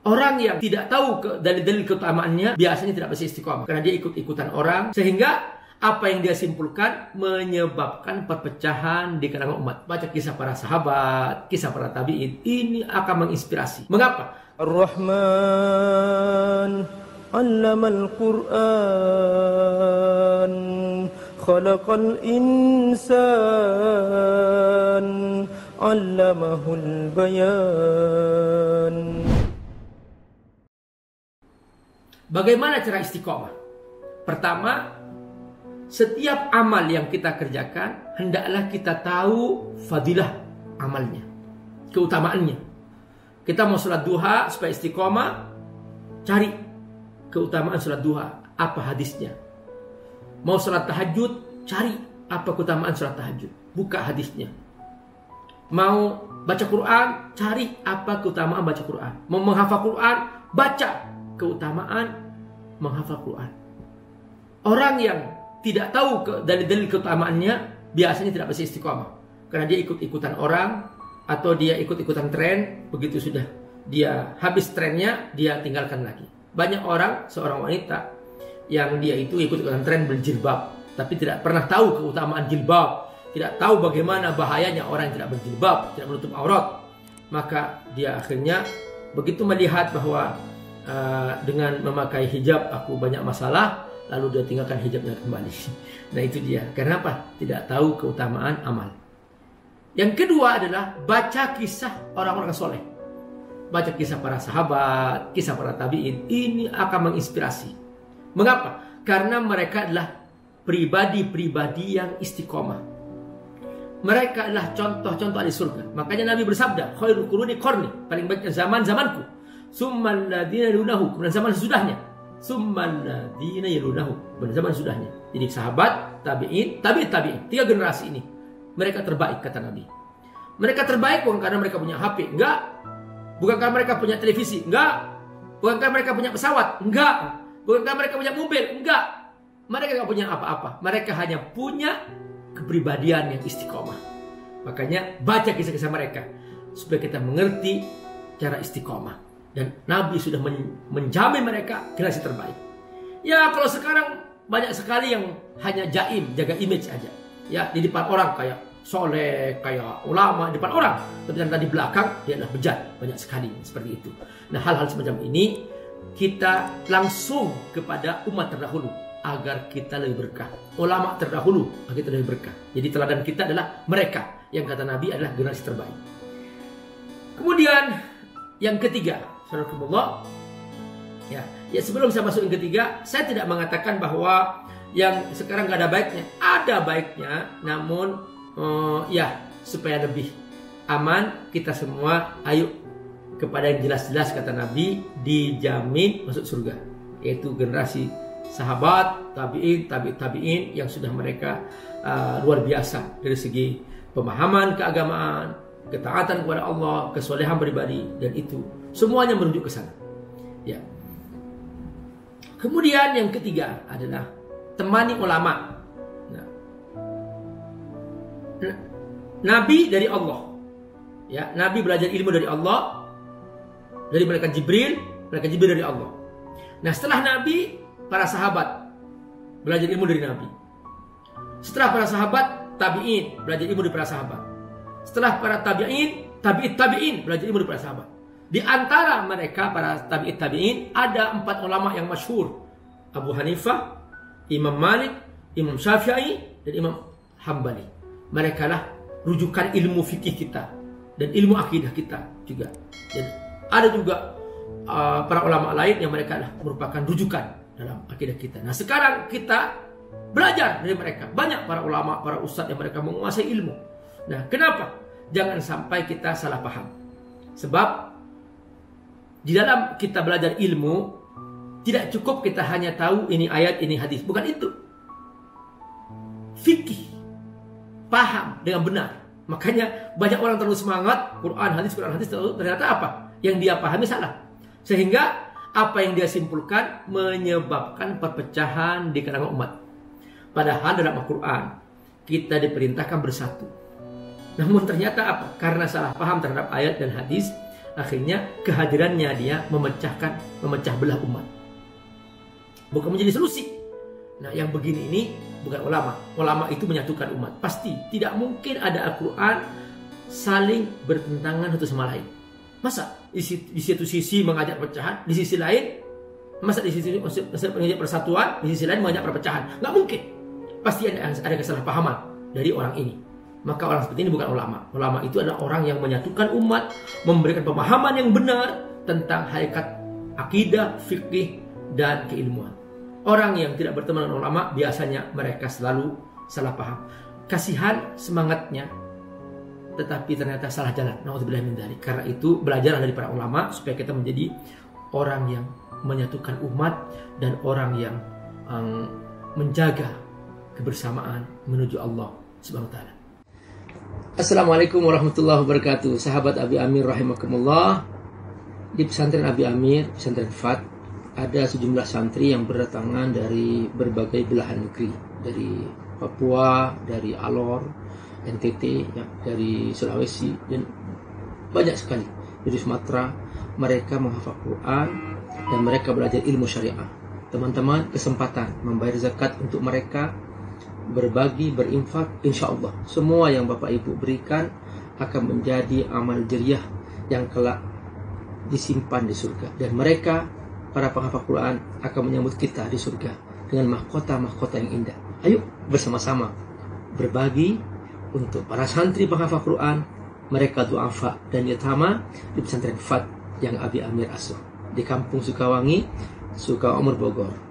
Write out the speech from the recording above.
Orang yang tidak tahu dalil-dalil keutamaannya biasanya tidak bisa istiqomah karena dia ikut-ikutan orang, sehingga apa yang dia simpulkan menyebabkan perpecahan di kalangan umat. Baca kisah para sahabat, kisah para tabi'in, ini akan menginspirasi. Mengapa? Ar-Rahman 'allamal Qur'an, khalaqal insan, 'allamahul bayan. Bagaimana cara istiqomah? Pertama, setiap amal yang kita kerjakan, hendaklah kita tahu fadilah amalnya, keutamaannya. Kita mau sholat duha supaya istiqomah, cari keutamaan sholat duha, apa hadisnya. Mau sholat tahajud, cari apa keutamaan sholat tahajud, buka hadisnya. Mau baca Quran, cari apa keutamaan baca Quran. Mau menghafal Quran, baca keutamaan menghafal Quran. Orang yang tidak tahu dalil-dalil keutamaannya biasanya tidak bisa istiqomah karena dia ikut-ikutan orang atau dia ikut-ikutan tren. Begitu sudah dia habis trennya, dia tinggalkan lagi. Banyak orang, seorang wanita yang dia itu ikut-ikutan tren berjilbab tapi tidak pernah tahu keutamaan jilbab, tidak tahu bagaimana bahayanya orang yang tidak berjilbab, tidak menutup aurat. Maka dia akhirnya begitu melihat bahwa dengan memakai hijab aku banyak masalah, lalu dia tinggalkan hijabnya kembali. Nah itu dia. Karena apa? Tidak tahu keutamaan amal. Yang kedua adalah baca kisah orang-orang soleh. Baca kisah para sahabat, kisah para tabi'in. Ini akan menginspirasi. Mengapa? Karena mereka adalah pribadi-pribadi yang istiqomah. Mereka adalah contoh-contoh ahli surga. Makanya Nabi bersabda, khairul quruni qarni, paling baik zaman-zamanku. Summal ladina yalunahu, kemudian zaman sesudahnya. Summal ladina yalunahu, kemudian zaman sesudahnya. Jadi sahabat, tabi'in, tabi'in, 3 generasi ini mereka terbaik kata Nabi. Mereka terbaik bukan karena mereka punya HP, enggak. Bukan karena mereka punya televisi, enggak. Bukan karena mereka punya pesawat, enggak. Bukan karena mereka punya mobil, enggak. Mereka enggak punya apa-apa. Mereka hanya punya kepribadian yang istiqomah. Makanya baca kisah-kisah mereka supaya kita mengerti cara istiqomah. Dan Nabi sudah menjamin mereka generasi terbaik. Ya kalau sekarang banyak sekali yang hanya jaim, jaga image aja. Ya di depan orang kayak soleh, kayak ulama di depan orang. Tapi ternyata di belakang dia adalah bejat. Banyak sekali seperti itu. Nah hal-hal semacam ini kita langsung kepada umat terdahulu agar kita lebih berkah. Ulama terdahulu agar kita lebih berkah. Jadi teladan kita adalah mereka yang kata Nabi adalah generasi terbaik. Kemudian yang ketiga, Saudarakumullah, ya sebelum saya masuk yang ketiga, saya tidak mengatakan bahwa yang sekarang gak ada baiknya. Ada baiknya, namun ya supaya lebih aman, kita semua ayo kepada yang jelas-jelas kata Nabi dijamin masuk surga, yaitu generasi sahabat, tabi'in yang sudah mereka luar biasa dari segi pemahaman keagamaan, ketaatan kepada Allah, kesolehan pribadi, dan itu semuanya menuju ke sana. Ya. Kemudian yang ketiga adalah temani ulama. Nah, Nabi dari Allah. Ya, Nabi belajar ilmu dari Allah, dari malaikat Jibril dari Allah. Nah, setelah Nabi, para sahabat belajar ilmu dari Nabi. Setelah para sahabat, tabi'in belajar ilmu dari para sahabat. Setelah para tabi'in belajar ilmu dari para sahabat. Di antara mereka para tabi'in ada 4 ulama yang masyhur. Abu Hanifah, Imam Malik, Imam Syafi'i, dan Imam Hambali. Mereka lah rujukan ilmu fikih kita dan ilmu akidah kita juga. Dan ada juga para ulama lain yang mereka lah merupakan rujukan dalam akidah kita. Nah sekarang kita belajar dari mereka. Banyak para ulama, para ustadz yang mereka menguasai ilmu. Nah kenapa? Jangan sampai kita salah paham. Sebab di dalam kita belajar ilmu, tidak cukup kita hanya tahu ini ayat, ini hadis. Bukan itu. Fikih. Paham dengan benar. Makanya banyak orang terlalu semangat, Quran, hadis, ternyata apa? Yang dia pahami salah. Sehingga apa yang dia simpulkan menyebabkan perpecahan di kalangan umat. Padahal dalam Al-Quran, kita diperintahkan bersatu. Namun ternyata apa? Karena salah paham terhadap ayat dan hadis, Akhirnya kehadirannya dia memecah belah umat. Bukan menjadi solusi. Nah, yang begini ini bukan ulama. Ulama itu menyatukan umat. Pasti tidak mungkin ada Al-Quran saling bertentangan satu sama lain. Masa di satu sisi mengajak perpecahan, di sisi lain masa di sisi mengajak persatuan, di sisi lain mengajak perpecahan? Nggak mungkin. Pasti ada kesalahpahaman dari orang ini. Maka orang seperti ini bukan ulama. Ulama itu adalah orang yang menyatukan umat, memberikan pemahaman yang benar tentang hakikat akidah, fikih, dan keilmuan. Orang yang tidak berteman dengan ulama biasanya mereka selalu salah paham. Kasihan semangatnya, tetapi ternyata salah jalan. Nauzubillah min dzalik. Karena itu belajarlah dari para ulama supaya kita menjadi orang yang menyatukan umat dan orang yang menjaga kebersamaan menuju Allah Subhanahu wa taala. Assalamualaikum warahmatullahi wabarakatuh. Sahabat Abi Amir rahimakumullah. Di pesantren Abi Amir, pesantren Fat, ada sejumlah santri yang berdatangan dari berbagai belahan negeri, dari Papua, dari Alor, NTT, ya, dari Sulawesi, dan banyak sekali dari Sumatera. Mereka menghafal Quran dan mereka belajar ilmu syariah. Teman-teman, kesempatan membayar zakat untuk mereka, berbagi, berinfak, insya Allah semua yang Bapak Ibu berikan akan menjadi amal jariah yang kelak disimpan di surga. Dan mereka, para penghafal Quran, akan menyambut kita di surga dengan mahkota-mahkota yang indah. Ayo bersama-sama berbagi untuk para santri penghafal Quran, mereka du'afa dan yatama di pesantren Fat yang Abi Amir asuh di Kampung Sukawangi, Sukaumur, Bogor.